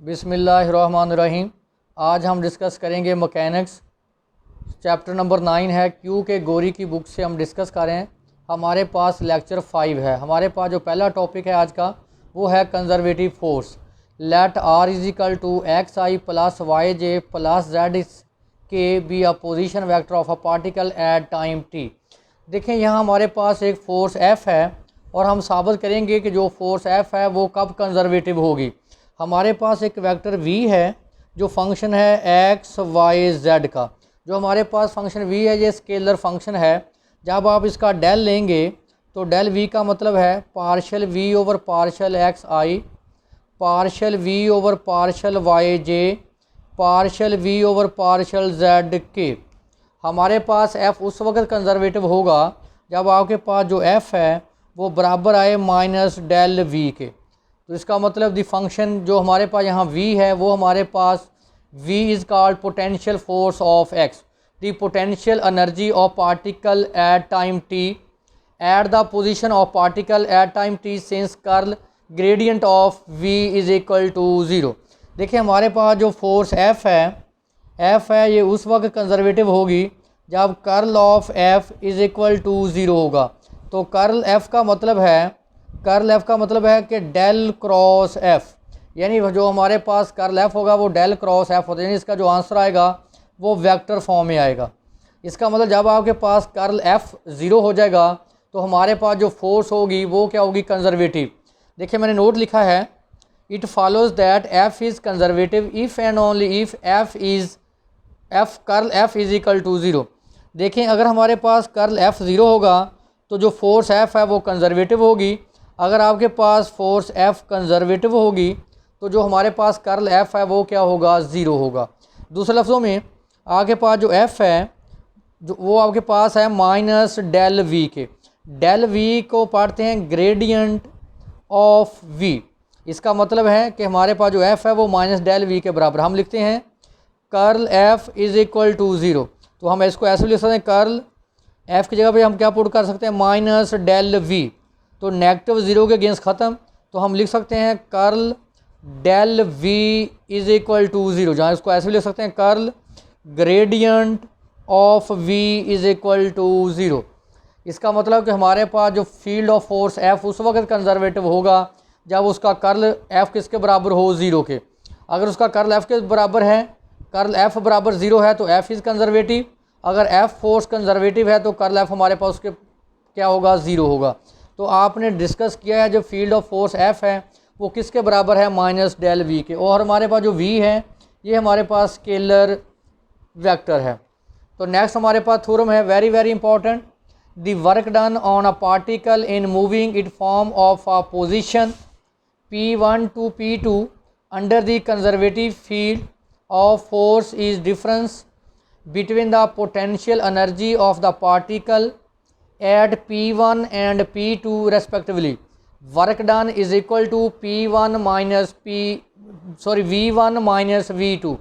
बिस्मिल्लाहिर्रहमानिर्रहीम। आज हम डिस्कस करेंगे मैकेनिक्स, चैप्टर नंबर 9 है। क्यू के गोरी की बुक से हम डिस्कस कर रहे हैं। हमारे पास लेक्चर 5 है। हमारे पास जो पहला टॉपिक है आज का वो है conservative force. Let r is equal to x I plus Y J plus Z k be a position vector of a particle at time t. देखें यहाँ हमारे पास एक फोर्स एफ़ है और हम साबित करेंगे कि जो फोर्स एफ़ है वो कब कंजर्वेटिव होगी। हमारे पास एक वेक्टर v है जो फंक्शन है एक्स वाई जेड का। जो हमारे पास फंक्शन v है ये स्केलर फंक्शन है। जब आप इसका डेल लेंगे तो डेल v का मतलब है partial v over partial x i, partial v over partial Y j, partial v over partial Z k. हमारे पास f उस वक्त कंजर्वेटिव होगा जब आपके पास जो f है वो बराबर आए माइनस डेल v के। तो इसका मतलब दी फंक्शन जो हमारे पास यहाँ v है वो हमारे पास v is called potential force of x, the potential energy of particle at time t at the position of particle at time t since curl gradient of v is equal to 0। देखिए हमारे पास जो force f है ये उस वक्त conservative होगी जब curl of f is equal to 0 होगा। तो कर्ल f का मतलब है कि डेल क्रॉस f, यानी जो हमारे पास कर्ल f होगा वो डेल क्रॉस f होता है, यानी इसका जो आंसर आएगा वो वेक्टर फॉर्म में आएगा। इसका मतलब जब आपके पास कर्ल f 0 हो जाएगा तो हमारे पास जो फोर्स होगी वो क्या होगी, कंजर्वेटिव। देखिए मैंने नोट लिखा है, it follows that f is conservative if and only if curl f is equal to 0। देखें अगर हमारे पास कर्ल f 0 होगा तो जो फोर्स f है वो कंजर्वेटिव होगी। अगर आपके पास फोर्स f कंजर्वेटिव होगी तो जो हमारे पास कर्ल f है वो क्या होगा, 0 होगा। दूसरे लफ्ज़ों में आपके पास जो f है जो वो आपके पास है माइनस डेल v के। डेल v को पढ़ते हैं ग्रेडियंट ऑफ v। इसका मतलब है कि हमारे पास जो f है वो माइनस डेल v के बराबर। हम लिखते हैं curl f is equal to 0। तो हम इसको ऐसे लिख सकते हैं, कर्ल f की जगह पे हम क्या पुट कर सकते हैं, माइनस डेल v। तो नेगेटिव 0 के अगेंस्ट ख़त्म, तो हम लिख सकते हैं curl del v is equal to 0। जहाँ इसको ऐसे भी लिख सकते हैं curl gradient of v is equal to 0। इसका मतलब कि हमारे पास जो फील्ड ऑफ फोर्स f उस वक्त कंजर्वेटिव होगा जब उसका कर्ल f किसके बराबर हो, 0 के। अगर उसका कर्ल f के बराबर है, कर्ल f बराबर 0 है तो f इज़ कंजर्वेटिव। अगर f फोर्स कंजर्वेटिव है तो कर्ल f हमारे पास उसके क्या होगा, 0 होगा। तो आपने डिस्कस किया है जो फील्ड ऑफ फोर्स f है वो किसके बराबर है, माइनस डेल v के। और हमारे पास जो v है ये हमारे पास स्केलर वेक्टर है। तो नेक्स्ट हमारे पास थ्योरम है, very very important. The work done on a particle in moving it from of a position p1 to p2 under the conservative field of force is difference between the potential energy of the particle at P1 and P2 respectively. Work done is equal to V1 minus V2।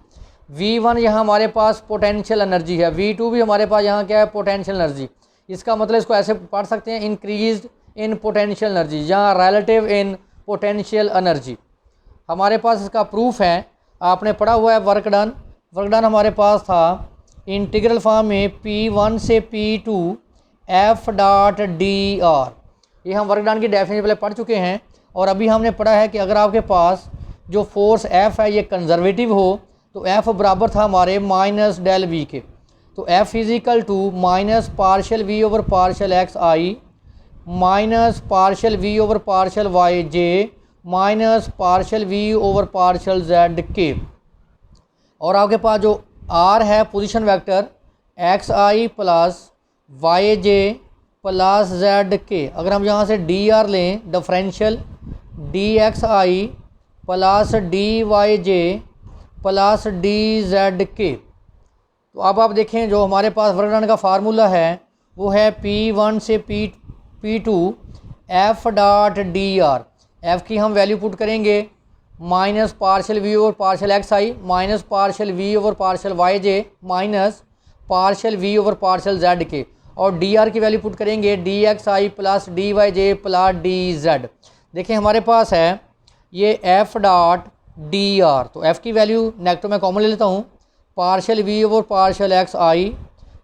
V1 यहाँ हमारे पास potential energy है, V2 भी हमारे पास यहाँ क्या है, potential energy. इसका मतलब इसको ऐसे पढ़ सकते हैं, इंक्रीज इन पोटेंशियल एनर्जी, यहाँ रिलेटिव इन पोटेंशियल एनर्जी। हमारे पास इसका प्रूफ है, आपने पढ़ा हुआ है वर्क डन हमारे पास था इंटीग्रल फॉर्म में P1 से P2 F dot D R. ये हम वर्क डन की डेफिनेशन पहले पढ़ चुके हैं। और अभी हमने पढ़ा है कि अगर आपके पास जो फोर्स एफ है ये कंजर्वेटिव हो तो एफ बराबर था हमारे माइनस डेल वी के। तो F is equal to minus partial we over partial x I minus partial we over partial Y J minus partial we over partial Z के। और आपके पास जो आर है पोजीशन वेक्टर एक्स आई plus Y जे plus Z K. अगर हम यहाँ से डी आर लें, डिफरेंशियल डी एक्स आई प्लस डी वाई जे प्लस डी जेड के। तो अब आप देखें जो हमारे पास वर्क डन का फार्मूला है वो है P1 से P2 F dot D r. F की हम वैल्यू पुट करेंगे minus partial we over partial x I minus partial we over partial Y J minus partial we over partial Z के। और डी आर की value put करेंगे d x आई plus D Y जे plus D z. देखिए हमारे पास है ये F dot D r. तो एफ़ की वैल्यू नेगेटिव में कॉमन ले लेता हूँ, partial we over partial x I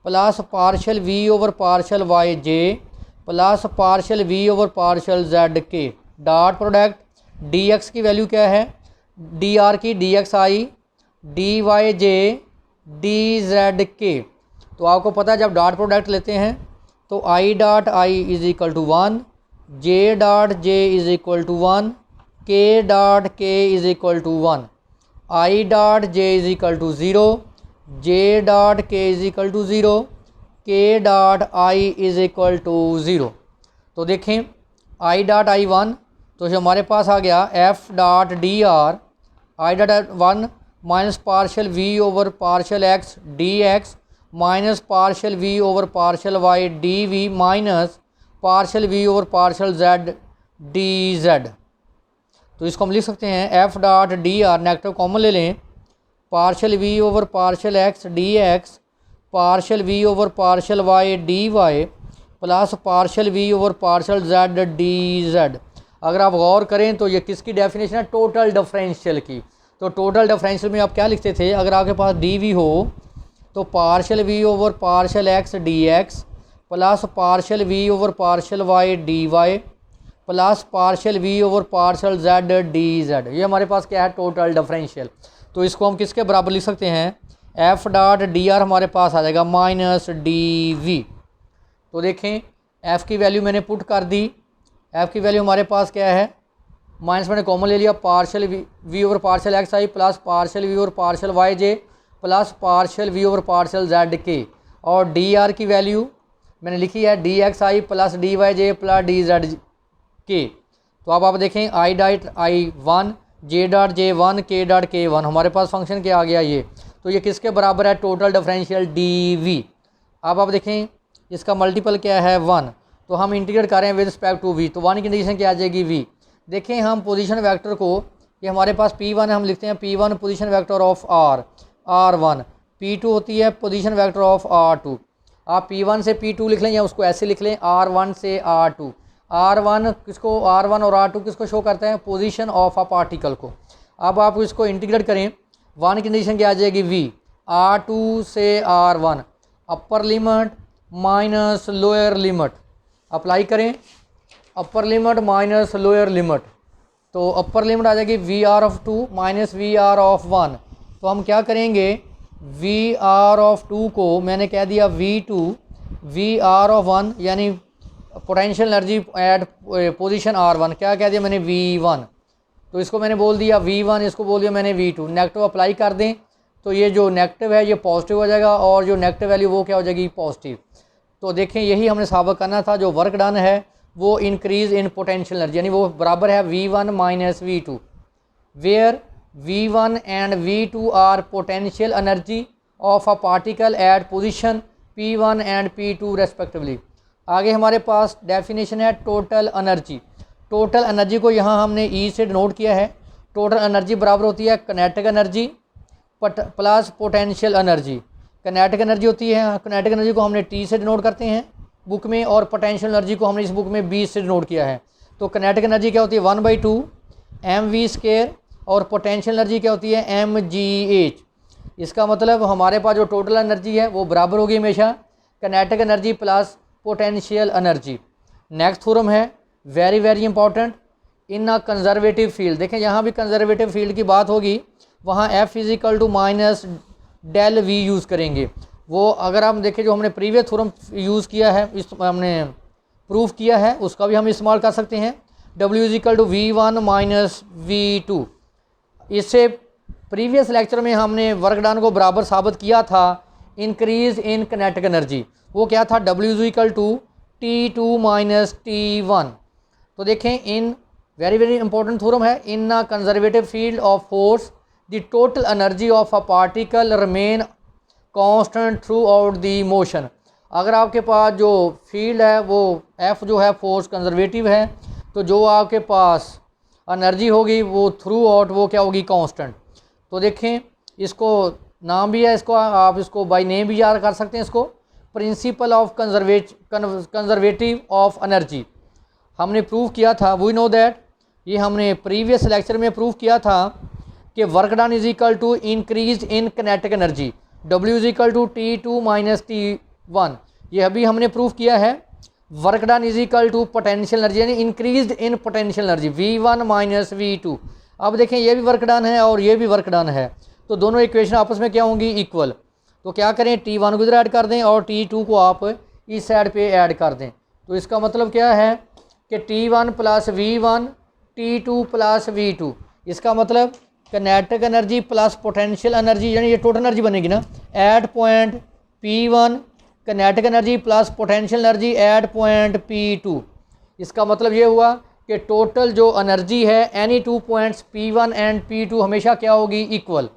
plus partial we over partial Y J plus partial we over partial Z k dot product d x की value क्या है, d r की d x i d Y j d Z के। तो आपको पता है जब डॉट प्रोडक्ट लेते हैं तो I dot I is equal to 1, J dot J is equal to 1, K dot K is equal to 1, I dot J is equal to 0, J dot K is equal to 0, K dot I is equal to 0। तो देखें आई dot आई 1, तो जो हमारे पास आ गया F dot D R I dot 1 minus partial we over partial X D X minus partial we over partial Y D V minus partial we over partial Z D Z. तो इसको हम लिख सकते हैं F dot D R negative common ले लें, partial we over partial X D X partial we over partial Y D Y plus partial we over partial Z D Z. अगर आप गौर करें तो ये किसकी डेफिनेशन है, टोटल डिफरेंशियल की। तो टोटल डिफरेंशियल में आप क्या लिखते थे, अगर आपके पास डी वी हो तो partial we over partial X D X plus partial we over partial Y D Y plus partial we over partial Z D Z. ये हमारे पास क्या है, टोटल डिफरेंशियल। तो इसको हम किसके बराबर लिख सकते हैं, एफ डॉट डी आर हमारे पास आ जाएगा माइनस डी वी। तो देखें एफ़ की वैल्यू मैंने पुट कर दी, एफ़ की वैल्यू हमारे पास क्या है, माइनस मैंने कॉमन ले लिया, partial we over partial x I plus partial we over partial Y J plus partial we over partial Z के, और डी आर की वैल्यू मैंने लिखी है डी एक्स आई प्लस डी वाई जे प्लस डी जेड के। तो अब आप देखें आई डॉट आई 1, जे डॉट जे 1, के डॉट के 1, हमारे पास फंक्शन क्या आ गया ये। तो ये किसके बराबर है, टोटल डिफरेंशियल डी वी। अब आप देखें इसका मल्टीपल क्या है 1, तो हम इंटीग्रेट करें विद रिस्पेक्ट टू वी, तो 1 की कंडीशन क्या आ जाएगी वी। देखें हम पोजीशन वेक्टर को, ये हमारे पास P1 है, हम लिखते हैं P1 position vector of R1, P2 होती है पोजीशन वेक्टर ऑफ R2। आप P1 से P2 लिख लें या उसको ऐसे लिख लें R1 से R2। R1 किसको, R1 और R2 किसको शो करते हैं, पोजीशन ऑफ अ पार्टिकल को। अब आप इसको इंटीग्रेट करें, 1 की कंडीशन क्या आ जाएगी वी, R2 से R1 upper limit minus lower limit apply करें, upper limit minus lower limit. तो अपर लिमिट आ जाएगी v r of 2 minus v r of 1। तो हम क्या करेंगे, वी आर ऑफ 2 को मैंने कह दिया V2 वी आर ऑफ 1, यानी potential energy eight position R1 क्या कह दिया मैंने V1। तो इसको मैंने बोल दिया V1, इसको बोल दिया मैंने V2। नेगेटिव अप्लाई कर दें तो ये जो नेगेटिव है ये पॉजिटिव हो जाएगा और जो नेगेटिव वैल्यू वो क्या हो जाएगी, पॉजिटिव। तो देखें यही हमने साबित करना था, जो वर्क डन है वो इंक्रीज़ इन पोटेंशियल एनर्जी, यानी वो बराबर है V1 minus V2, where V1 and V2 are potential energy of a particle at position P1 and P2 respectively. आगे हमारे पास डेफिनेशन है टोटल एनर्जी। टोटल एनर्जी को यहाँ हमने ई से नोट किया है। टोटल एनर्जी बराबर होती है kinetic energy plus potential energy. Kinetic energy होती है, किनेटिक एनर्जी को हमने टी से डिनोट करते हैं बुक में, और पोटेंशियल एनर्जी को हमने इस बुक में बी से डिनोट किया है। तो किनेटिक एनर्जी क्या होती है 1/2 mv², और पोटेंशियल एनर्जी क्या होती है mgh। इसका मतलब हमारे पास जो टोटल एनर्जी है वो बराबर होगी हमेशा kinetic energy plus potential energy. Next theorem है very very important, in a conservative field. देखें यहाँ भी कंजर्वेटिव फील्ड की बात होगी, वहाँ F is equal to minus del V use करेंगे। वो अगर हम देखें जो हमने प्रीवियस थ्योरम यूज़ किया है, इस हमने प्रूफ किया है, उसका भी हम इस्तेमाल कर सकते हैं। W is equal to V1 minus V2। इससे प्रीवियस लेक्चर में हमने वर्क डन को बराबर साबित किया था इंक्रीज़ इन किनेटिक एनर्जी। वो क्या था, W is equal to T2 minus T1। तो देखें इन वेरी वेरी इंपॉर्टेंट थ्योरम है, in a conservative field of force the total energy of a particle remain constant throughout the motion. अगर आपके पास जो फील्ड है वो F जो है फोर्स कंजर्वेटिव है, तो जो आपके पास एनर्जी होगी वो थ्रू आउट वो क्या होगी, कांस्टेंट। तो देखें इसको नाम भी है, इसको आप इसको बाय नेम भी याद कर सकते हैं, इसको principle of conservative of energy हमने प्रूव किया था। वी नो दैट, ये हमने प्रीवियस लेक्चर में प्रूव किया था कि work done is equal to increase in kinetic energy, W is equal to T2 minus T1। ये अभी हमने प्रूफ किया है। Work done is equal to potential energy यानी increase in potential energy V1 minus V2। अब देखें ये भी वर्क डन है और ये भी वर्क डन है, तो दोनों इक्वेशन आपस में क्या होंगी, इक्वल। तो क्या करें, T1 को इधर ऐड कर दें और T2 को आप इस साइड पे ऐड कर दें। तो इसका मतलब क्या है कि T1 plus V1 T2 plus V2, इसका मतलब kinetic energy plus potential energy यानी ये टोटल एनर्जी बनेगी ना at point P1, kinetic energy plus potential energy at point P2। इसका मतलब ये हुआ कि टोटल जो एनर्जी है any two points P1 and P2 हमेशा क्या होगी, equal.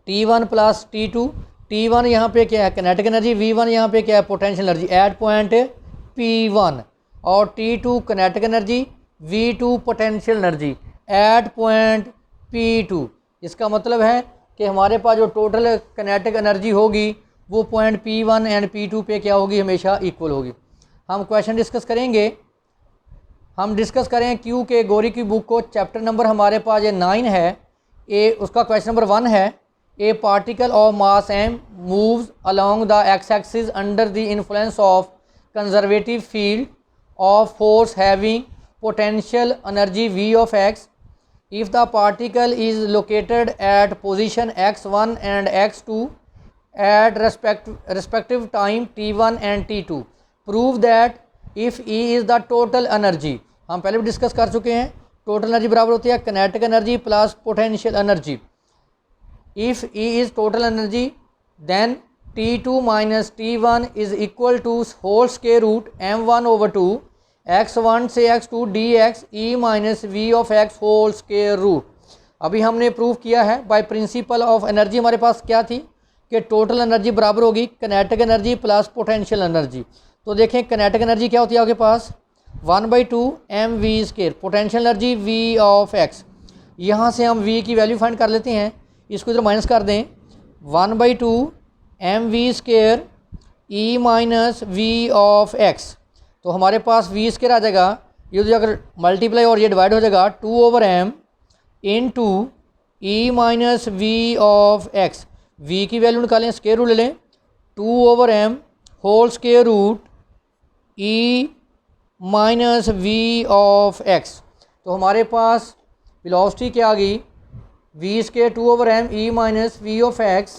T1 plus T2, T1 यहाँ पे क्या है किनेटिक एनर्जी, V1 यहाँ पे क्या है potential energy at point P1, और T2 kinetic energy, V2 potential energy at point P2। इसका मतलब है कि हमारे पास जो टोटल किनेटिक एनर्जी होगी वो पॉइंट P1 एंड P2 पे क्या होगी, हमेशा इक्वल होगी। हम क्वेश्चन डिस्कस करेंगे। हम डिस्कस करें क्यू के गोरी की बुक को, चैप्टर नंबर हमारे पास ये 9 है। ए उसका क्वेश्चन नंबर 1 है, a particle of mass m moves along the x axis under the influence of conservative field of force having potential energy V of x। If the particle is located at position x1 and x2 at respective time t1 and t2, prove that if E is the total energy। हम पहले भी discuss कर चुके हैं, total energy बराबर होती है kinetic energy plus potential energy. If E is total energy then T2 minus T1 is equal to whole square root m1 over 2 x1 से x2 dx E minus V of x whole square root. अभी हमने prove किया है by principle of energy, हमारे पास क्या थी कि total energy बराबर होगी kinetic energy plus potential energy. तो देखें किनेटिक एनर्जी क्या होती है आपके पास 1/2 mv square, potential energy V of x। यहाँ से हम V की वैल्यू फाइंड कर लेते हैं, इसको इधर माइनस कर दें 1/2 mv square E minus V of x। तो हमारे पास V स्क्वायर आ जाएगा, ये तो अगर मल्टीप्लाई और ये डिवाइड हो जाएगा 2/m into E minus V of x। V की वैल्यू निकालें, स्क्वायर रूट ले लें 2/m whole square root E minus V of x। तो हमारे पास वेलोसिटी क्या आ गई, V square 2/m E minus V of x।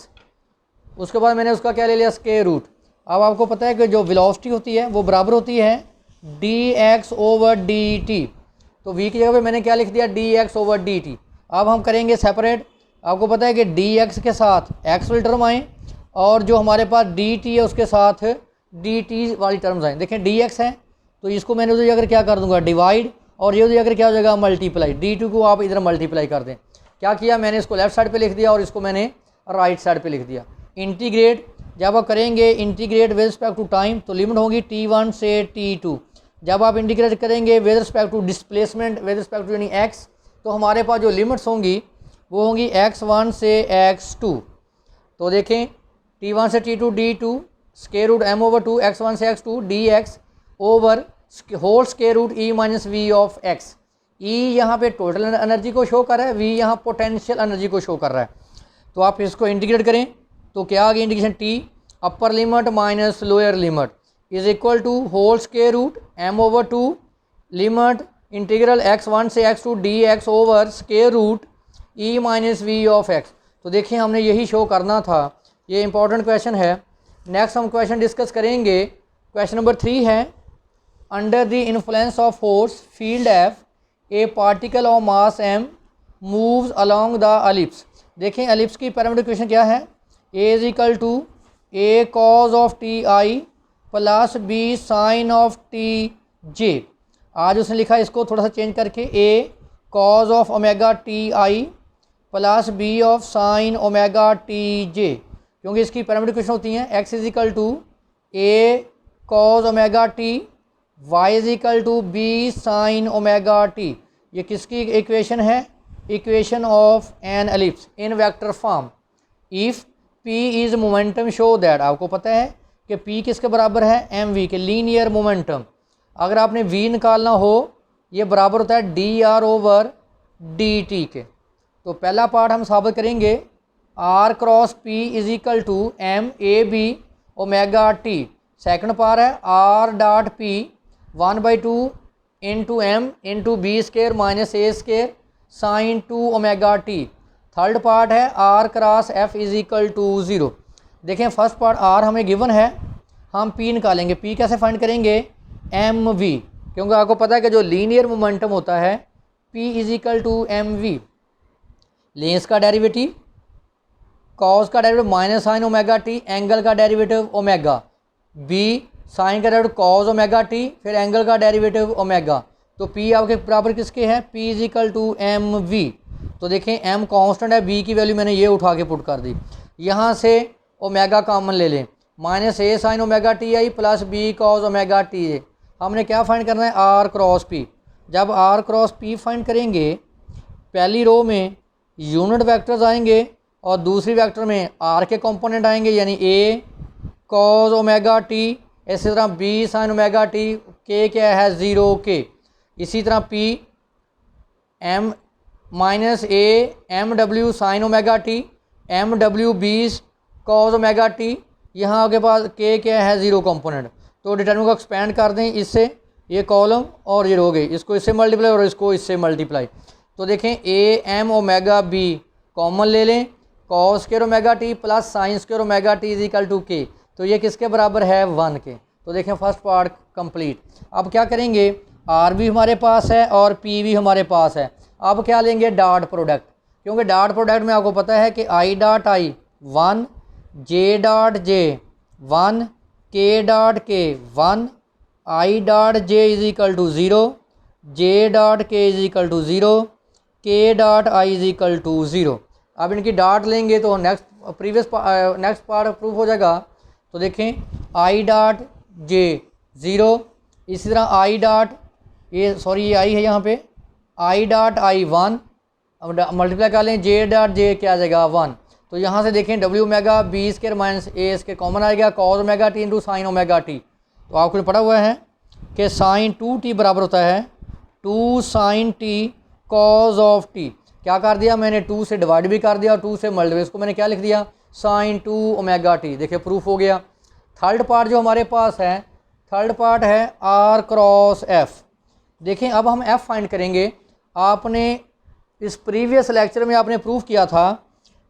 उसके बाद मैंने उसका क्या ले लिया, स्क्वायर रूट। अब आपको पता है कि जो वेलोसिटी होती है वो बराबर होती है dx ओवर dt। तो v की जगह पे मैंने क्या लिख दिया, dx ओवर dt। अब हम करेंगे सेपरेट। आपको पता है कि dx के साथ x वाली टर्म आए और जो हमारे पास dt है उसके साथ dt वाली टर्म्स आए। देखें dx है तो इसको मैंने उधर जाकर क्या कर दूंगा, डिवाइड, और ये उधर जाकर क्या हो जाएगा, मल्टीप्लाई। d2 को आप इधर मल्टीप्लाई कर दें। क्या किया मैंने, इसको लेफ्ट साइड पे लिख दिया और इसको मैंने राइट साइड पे लिख दिया। इंटीग्रेट जब आप करेंगे integrate with respect to time तो लिमिट होगी T1 से T2। जब आप इंटीग्रेट करेंगे with respect to displacement with respect to यानी x, तो हमारे पास जो लिमिट्स होंगी वो होंगी x1 से x2। तो देखें T1 से T2 d2 square root m over 2 x1 से x2 dx over whole square root E minus V of x। E यहाँ पे टोटल एनर्जी को शो कर रहा है, V यहाँ पोटेंशियल एनर्जी को शो कर रहा है। तो आप इसको इंटीग्रेट करें तो क्या आ गई integration, T upper limit minus lower limit is equal to whole square root m over 2 limit integral x1 से x2 dx over square root E minus V of x। तो देखिए हमने यही शो करना था, ये इंपॉर्टेंट क्वेश्चन है। Next हम क्वेश्चन डिस्कस करेंगे। क्वेश्चन नंबर 3 है, under the influence of force field F a particle of mass m moves along the ellipse. देखें एलिप्स की पैरामीटर इक्वेशन क्या है, A is equal to A cos of t I plus B sine of t j. आज उसने लिखा इसको थोड़ा सा चेंज करके A cos of omega T I plus B of sine omega t j, क्योंकि इसकी पैरामीटर इक्वेशन होती हैं x is equal to A cos omega t, y is equal to B sine omega t. ये किसकी equation है, equation of an ellipse in vector form. If P is momentum show that, आपको पता है कि P किसके बराबर है, mv के, लीनियर मोमेंटम। अगर आपने v निकालना हो ये बराबर होता है dr ओवर dt के। तो पहला पार्ट हम साबित करेंगे r cross p is equal to m a b omega t. Second part है r dot p 1/2 into m into b square minus a square sine 2 omega t. Third part है are cross f is equal to 0। देखें first part r हमें given है, हम P निकालेंगे। P कैसे find करेंगे? M we, क्योंकि आपको पता है कि जो लीनियर मोमेंटम होता है P is equal to M V. लेंस का डेरिवेटिव, कॉस का derivative minus sine omega T, angle का डेरिवेटिव ओमेगा, बी साइन का डेरिवेटिव कॉस ओमेगा टी, फिर एंगल का डेरिवेटिव ओमेगा। तो पी आपके बराबर किसके हैं? P is equal to M V. तो देखें एम कांस्टेंट है, बी की वैल्यू मैंने ये उठा के पुट कर दी। यहाँ से ओमेगा कॉमन ले लें, minus A sine omega T I plus B cos omega T A. हमने क्या फाइंड करना है? Are cross P. जब आर क्रॉस पी फाइंड करेंगे, पहली रो में यूनिट वेक्टर्स आएंगे और दूसरी वेक्टर में आर के कंपोनेंट आएंगे, यानी ए कॉस ओमेगा टी, इसी तरह बी साइन ओमेगा टी, के क्या है? 0 के। इसी तरह P M minus A M W sine omega T, M W B cos omega T, यहाँ आपके पास के क्या है? 0 कंपोनेंट। तो डिटरमिनेंट को एक्सपेंड कर दें इससे, ये कॉलम और ये रो गई, इसको इससे मल्टीप्लाई और इसको इससे मल्टीप्लाई। तो देखें A M omega B common ले लें, cos square omega T plus sine square omega T is equal to K. तो ये किसके बराबर है? 1 के। तो देखें फर्स्ट पार्ट कंप्लीट। अब क्या करेंगे? आर भी हमारे पास है और पी भी हमारे पास है। अब क्या लेंगे? डॉट प्रोडक्ट, क्योंकि डॉट प्रोडक्ट में आपको पता है कि आई dot I 1, J dot J 1, K dot K 1, I dot J is equal to 0, J dot K is equal to 0, K dot I is equal to 0। अब इनकी डॉट लेंगे तो नेक्स्ट पार्ट प्रूफ हो जाएगा। तो देखें आई डॉट जे 0, इसी तरह आई डॉट ये आई है यहाँ पे, आई डॉट आई 1, अब मल्टीप्लाई कर लें, जे डॉट जे क्या आ जाएगा? 1। तो यहाँ से देखें डब्ल्यू omega b square minus a square common आ गया, cos omega t into sine omega t. तो आपको पढ़ा हुआ है कि साइन 2t बराबर होता है 2 sine T cos of T. क्या कर दिया मैंने? 2 से डिवाइड भी कर दिया और 2 से मल्टीप्लाई, इसको मैंने क्या लिख दिया? Sine 2 omega T. देखिए प्रूफ हो गया। थर्ड पार्ट जो हमारे पास है, थर्ड पार्ट है आर क्रॉस एफ। देखें अब हम एफ फाइंड करेंगे। आपने इस प्रीवियस लेक्चर में आपने प्रूफ किया था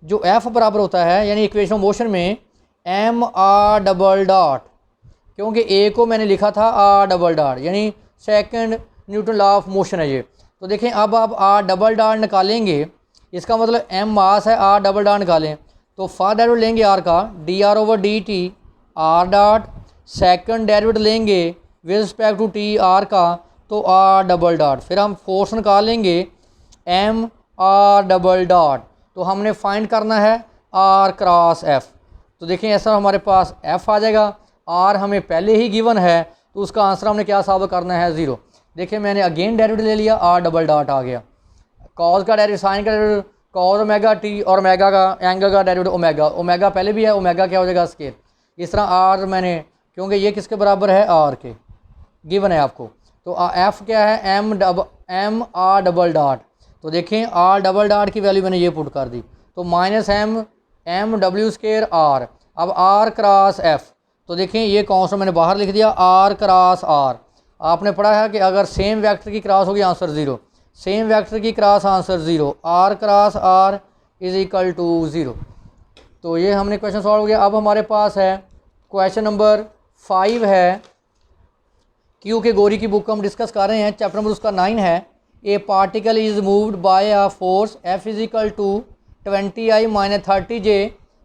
जो एफ बराबर होता है, यानी इक्वेशन ऑफ मोशन में एम आर डबल डॉट, क्योंकि ए को मैंने लिखा था आर डबल डॉट, यानी second Newton law of motion है ये। तो देखें अब आप आर डबल डॉट निकालेंगे, इसका मतलब एम मास है, आर डबल डॉट निकालें तो फर्स्ट डेरिवेटिव लेंगे आर का, d r over d t r dot, second derivative लेंगे with respect to t r का तो आर डबल डॉट, फिर हम फोर्स निकाल लेंगे एम आर डबल डॉट। तो हमने फाइंड करना है आर क्रॉस एफ। तो देखें ऐसा हमारे पास एफ आ जाएगा, आर हमें पहले ही गिवन है तो उसका आंसर हमने क्या साबित करना है? 0। देखिए मैंने अगेन डेरिवेटिव ले लिया, आर डबल डॉट आ गया, कॉस का डेरिवेटिव साइन का डेरिवेटिव कॉस ओमेगा टी और ओमेगा का एंगल का डेरिवेटिव ओमेगा, ओमेगा पहले भी है, ओमेगा क्या हो जाएगा? स्केयर। इस तरह आर मैंने, क्योंकि ये किसके बराबर है? आर के, गिवन है आपको। तो एफ क्या है? M R double dot. तो देखें आर डबल डॉट की वैल्यू मैंने ये पुट कर दी, तो minus M W square R. अब आर क्रॉस एफ, तो देखें ये कॉन्स्टेंट मैंने बाहर लिख दिया, आर क्रॉस आर। आपने पढ़ा है कि अगर सेम वेक्टर की क्रॉस होगी आंसर 0, सेम वेक्टर की cross answer 0, R cross R is equal to 0। तो ये हमने क्वेश्चन सॉल्व किया। अब हमारे पास है क्वेश्चन नंबर 5 है, क्यू के गोरी की बुक हम डिस्कस कर रहे हैं, चैप्टर नंबर उसका 9 है। A particle is moved by a force F is equal to 20i minus 30j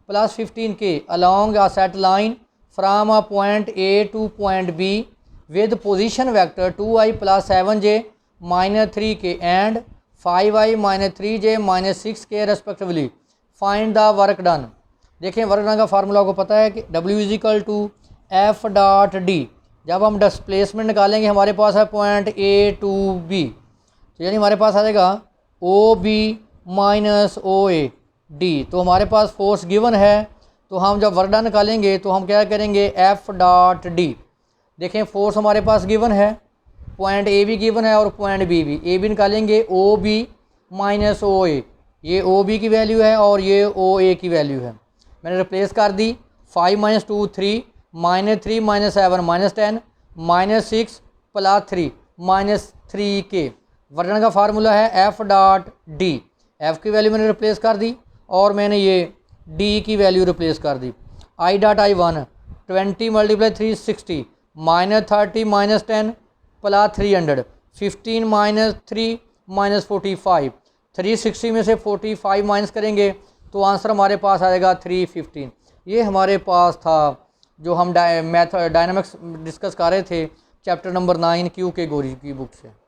plus 15k along a set line from a point A to point B with position vector 2i plus 7j minus 3k and 5i minus 3j minus 6k respectively. Find the work done. देखें work done का formula आपको पता है कि W is equal to F dot D. जब हम displacement निकालेंगे हमारे पास है पॉइंट ए टू बी, तो यानी हमारे पास आ जाएगा O B minus O A D. तो हमारे पास फोर्स गिवन है, तो हम जब वर्क डन निकालेंगे तो हम क्या करेंगे? F dot D. देखें फोर्स हमारे पास गिवन है, पॉइंट ए भी गिवन है और पॉइंट बी भी। ए बी निकालेंगे ओ बी माइनस ओ ए, ये ओ बी की वैल्यू है और ये ओ ए की वैल्यू है। मैंने रिप्लेस कर दी। 5 - 2 3 -3 - 7 -10 -6 +3 -3k। वर्णन का फार्मूला है एफ डॉट डी। एफ की वैल्यू मैंने रिप्लेस कर दी और मैंने ये डी की वैल्यू रिप्लेस कर दी। आई डॉट आई 1 20 × 360 -30 -10 +300 15 - 3 -45। 360 में से 45 माइनस करेंगे तो आंसर हमारे पास आएगा 315। ये हमारे पास था जो हम डायनामिक्स डिस्कस कर रहे थे चैप्टर नंबर 9 क्यू के गौरी की बुक से।